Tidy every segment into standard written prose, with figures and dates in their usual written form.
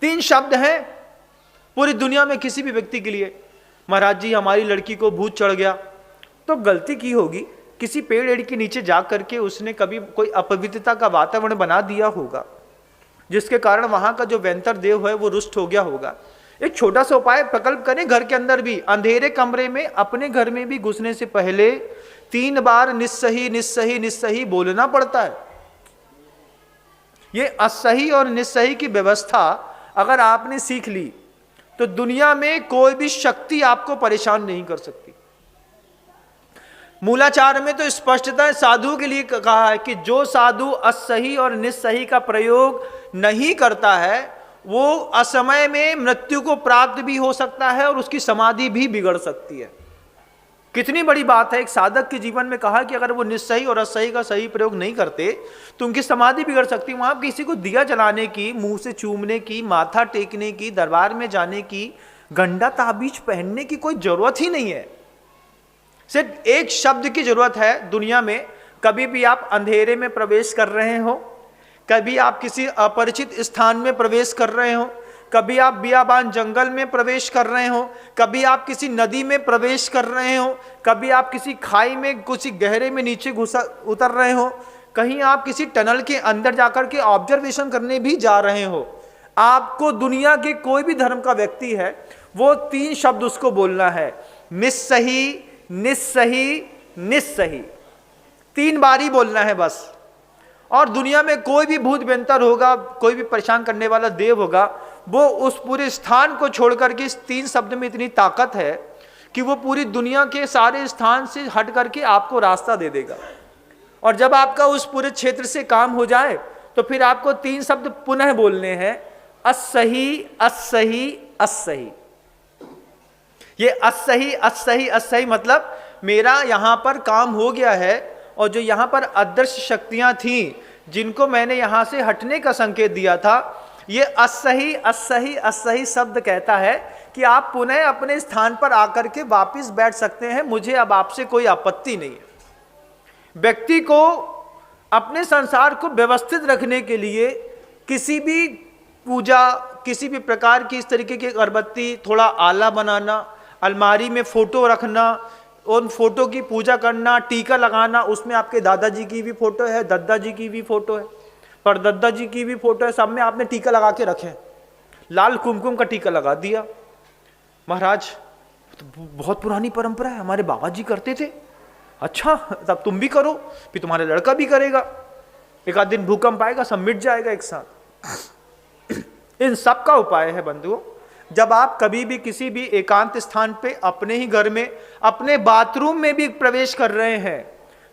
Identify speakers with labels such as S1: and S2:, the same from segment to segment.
S1: 3 शब्द हैं पूरी दुनिया में किसी भी व्यक्ति के लिए। महाराज जी हमारी लड़की को भूत चढ़ गया, तो गलती की होगी, किसी पेड़ एड़ के नीचे जा करके उसने कभी कोई अपवित्रता का वातावरण बना दिया होगा, जिसके कारण वहां का जो वेंतर देव है वो रुष्ट हो गया होगा। एक छोटा सा उपाय प्रकल्प करें, घर के अंदर भी अंधेरे कमरे में अपने घर में भी घुसने से पहले 3 बार निस्सही निस्सही निस्सही बोलना पड़ता है। ये असही और निस्सही की व्यवस्था अगर आपने सीख ली तो दुनिया में कोई भी शक्ति आपको परेशान नहीं कर सकती। मूलाचार में तो स्पष्टता साधु के लिए कहा है कि जो साधु असही और निस्सही का प्रयोग नहीं करता है वो असमय में मृत्यु को प्राप्त भी हो सकता है और उसकी समाधि भी बिगड़ सकती है। कितनी बड़ी बात है। एक साधक के जीवन में कहा कि अगर वो निस्सही और असही का सही प्रयोग नहीं करते तो उनकी समाधि बिगड़ सकती है। वहां किसी को दिया जलाने की, मुंह से चूमने की, माथा टेकने की, दरबार में जाने की, गंडा ताबीज पहनने की कोई जरूरत ही नहीं है। सिर्फ एक शब्द की जरूरत है दुनिया में। कभी भी आप अंधेरे में प्रवेश कर रहे हो, कभी आप किसी अपरिचित स्थान में प्रवेश कर रहे हो, कभी आप बियाबान जंगल में प्रवेश कर रहे हो, कभी आप किसी नदी में प्रवेश कर रहे हो, कभी आप किसी खाई में किसी गहरे में नीचे उतर रहे हो, कहीं आप किसी टनल के अंदर जाकर के ऑब्जर्वेशन करने भी जा रहे हो, आपको दुनिया के कोई भी धर्म का व्यक्ति है वो 3 शब्द उसको बोलना है, निस्सही निस्सही निस्सही। 3 बार ही बोलना है बस। और दुनिया में कोई भी भूत बेंतर होगा, कोई भी परेशान करने वाला देव होगा, वो उस पूरे स्थान को छोड़कर के इस 3 शब्द में इतनी ताकत है कि वो पूरी दुनिया के सारे स्थान से हट करके आपको रास्ता दे देगा। और जब आपका उस पूरे क्षेत्र से काम हो जाए तो फिर आपको 3 शब्द पुनः बोलने हैं, असही असही असही। ये असही असही असही मतलब मेरा यहां पर काम हो गया है और जो यहां पर अदृश्य शक्तियां थी जिनको मैंने यहां से हटने का संकेत दिया था, ये असही असही असही शब्द कहता है कि आप पुनः अपने स्थान पर आकर के वापस बैठ सकते हैं, मुझे अब आपसे कोई आपत्ति नहीं है। व्यक्ति को अपने संसार को व्यवस्थित रखने के लिए किसी भी पूजा, किसी भी प्रकार की इस तरीके की अगरबत्ती, थोड़ा आला बनाना, अलमारी में फोटो रखना, उन फोटो की पूजा करना, टीका लगाना, उसमें आपके दादाजी की भी फोटो है, दद्दा जी की भी फोटो है, पर दद्दा जी की भी फोटो है, सब में आपने टीका लगा के रखे, लाल कुमकुम का टीका लगा दिया। महाराज तो बहुत पुरानी परंपरा है, हमारे बाबा जी करते थे। अच्छा तब तुम भी करो, फिर तुम्हारा लड़का भी करेगा, एक आध दिन भूकंप आएगा, सब मिट जाएगा एक साथ। इन सब का उपाय है बंधुओं, जब आप कभी भी किसी भी एकांत स्थान पे, अपने ही घर में, अपने बाथरूम में भी प्रवेश कर रहे हैं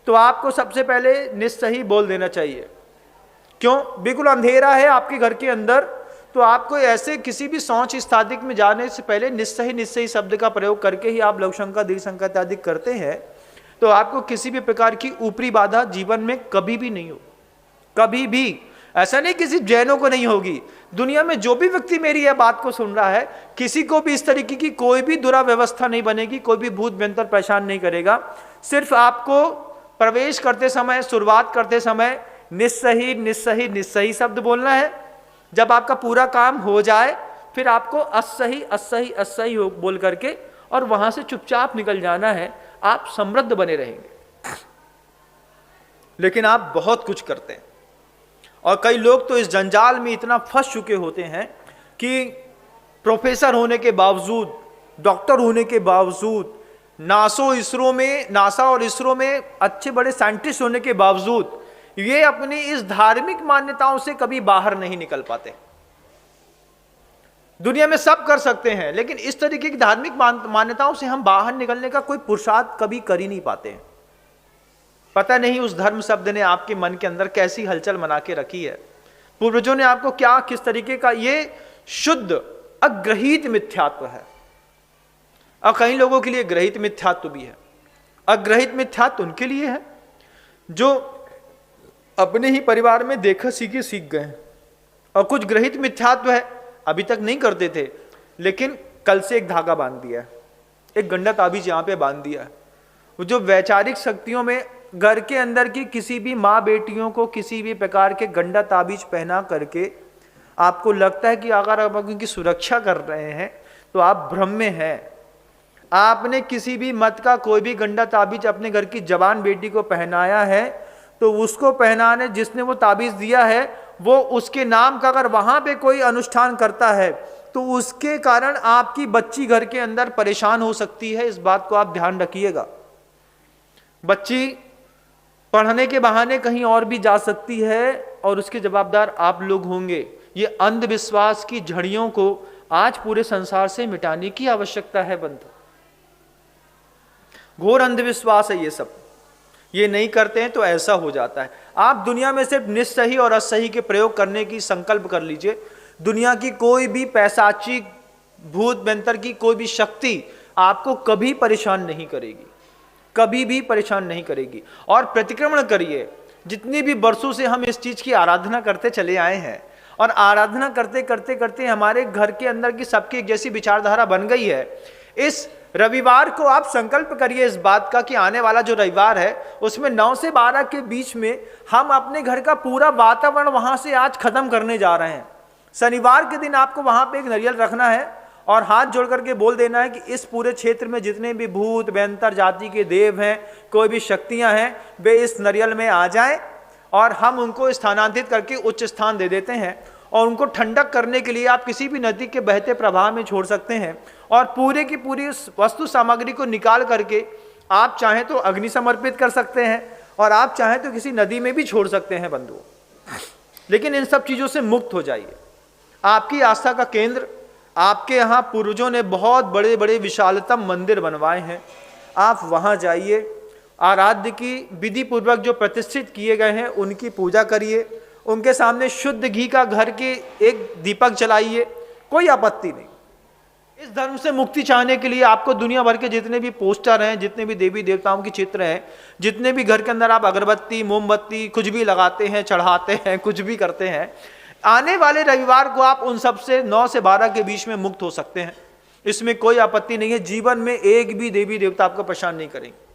S1: तो आपको सबसे पहले निस्सही बोल देना चाहिए। क्यों? बिल्कुल अंधेरा है आपके घर के अंदर, तो आपको ऐसे किसी भी शौच स्थादिक में जाने से पहले निस्सही निस्सही शब्द का प्रयोग करके ही आप लघु शंका, दीर्घ शंका इत्यादि करते हैं, तो आपको किसी भी प्रकार की ऊपरी बाधा जीवन में कभी भी नहीं हो। कभी भी ऐसा नहीं किसी जैनों को नहीं होगी, दुनिया में जो भी व्यक्ति मेरी यह बात को सुन रहा है, किसी को भी इस तरीके की कोई भी दुराव्यवस्था नहीं बनेगी, कोई भी भूत बेंतर परेशान नहीं करेगा। सिर्फ आपको प्रवेश करते समय, शुरुआत करते समय निस्सही निस्सही निस्सही शब्द बोलना है। जब आपका पूरा काम हो जाए फिर आपको असही असही असही बोल करके और वहां से चुपचाप निकल जाना है। आप समृद्ध बने रहेंगे। लेकिन आप बहुत कुछ करते हैं और कई लोग तो इस जंजाल में इतना फंस चुके होते हैं कि प्रोफेसर होने के बावजूद, डॉक्टर होने के बावजूद, नासा और इसरो में अच्छे बड़े साइंटिस्ट होने के बावजूद ये अपनी इस धार्मिक मान्यताओं से कभी बाहर नहीं निकल पाते। दुनिया में सब कर सकते हैं लेकिन इस तरीके की धार्मिक मान्यताओं से हम बाहर निकलने का कोई पुरुषार्थ कभी कर ही नहीं पाते हैं। पता नहीं उस धर्म शब्द ने आपके मन के अंदर कैसी हलचल बना के रखी है, पूर्वजों ने आपको क्या किस तरीके का, ये शुद्ध अग्रहित मिथ्यात्व है। और कई लोगों के लिए ग्रहित मिथ्यात्व भी है। अग्रहित मिथ्यात्व उनके लिए है जो अपने ही परिवार में देखा सीखे सीख गए, और कुछ ग्रहित मिथ्यात्व है अभी तक नहीं करते थे लेकिन कल से एक धागा बांध दिया है, एक गंडा ताबीज यहां पे बांध दिया है। वो जो वैचारिक शक्तियों में घर के अंदर की किसी भी माँ बेटियों को किसी भी प्रकार के गंडा ताबीज पहना करके आपको लगता है कि अगर आप उनकी सुरक्षा कर रहे हैं तो आप भ्रम में हैं। आपने किसी भी मत का कोई भी गंदा ताबीज अपने घर की जवान बेटी को पहनाया है तो उसको पहनाने जिसने वो ताबीज दिया है वो उसके नाम का अगर वहां पे कोई अनुष्ठान करता है तो उसके कारण आपकी बच्ची घर के अंदर परेशान हो सकती है। इस बात को आप ध्यान रखिएगा। बच्ची पढ़ने के बहाने कहीं और भी जा सकती है और उसके जवाबदार आप लोग होंगे। ये अंधविश्वास की झड़ियों को आज पूरे संसार से मिटाने की आवश्यकता है बंधु। घोर अंधविश्वास है ये सब। ये नहीं करते हैं तो ऐसा हो जाता है। आप दुनिया में सिर्फ निस्सही और असही के प्रयोग करने की संकल्प कर लीजिए। दुनिया की कोई भी पैशाचिक भूत मंत्र की कोई भी शक्ति आपको कभी परेशान नहीं करेगी, कभी भी परेशान नहीं करेगी। और प्रतिक्रमण करिए। जितनी भी वर्षों से हम इस चीज की आराधना करते चले आए हैं और आराधना करते करते करते हमारे घर के अंदर की सबकी एक जैसी विचारधारा बन गई है। इस रविवार को आप संकल्प करिए इस बात का कि आने वाला जो रविवार है उसमें 9 से 12 के बीच में हम अपने घर का पूरा वातावरण वहां से आज खत्म करने जा रहे हैं। शनिवार के दिन आपको वहां पे एक नारियल रखना है और हाथ जोड़ करके बोल देना है कि इस पूरे क्षेत्र में जितने भी भूत बैंतर जाति के देव हैं, कोई भी शक्तियां हैं, वे इस नारियल में आ जाएं और हम उनको स्थानांतरित करके उच्च स्थान दे देते हैं। और उनको ठंडक करने के लिए आप किसी भी नदी के बहते प्रवाह में छोड़ सकते हैं और पूरे की पूरी वस्तु सामग्री को निकाल करके आप चाहें तो अग्नि समर्पित कर सकते हैं और आप चाहें तो किसी नदी में भी छोड़ सकते हैं बंधु। लेकिन इन सब चीज़ों से मुक्त हो जाइए। आपकी आस्था का केंद्र, आपके यहाँ पूर्वजों ने बहुत बड़े बड़े विशालतम मंदिर बनवाए हैं, आप वहाँ जाइए। आराध्य की विधि पूर्वक जो प्रतिष्ठित किए गए हैं उनकी पूजा करिए। उनके सामने शुद्ध घी का घर के एक दीपक जलाइए, कोई आपत्ति नहीं। इस धर्म से मुक्ति चाहने के लिए आपको दुनिया भर के जितने भी पोस्टर हैं, जितने भी देवी देवताओं के चित्र हैं, जितने भी घर के अंदर आप अगरबत्ती मोमबत्ती कुछ भी लगाते हैं, चढ़ाते हैं, कुछ भी करते हैं, आने वाले रविवार को आप उन सब से 9 से 12 के बीच में मुक्त हो सकते हैं। इसमें कोई आपत्ति नहीं है। जीवन में एक भी देवी देवता आपको परेशान नहीं करेंगे।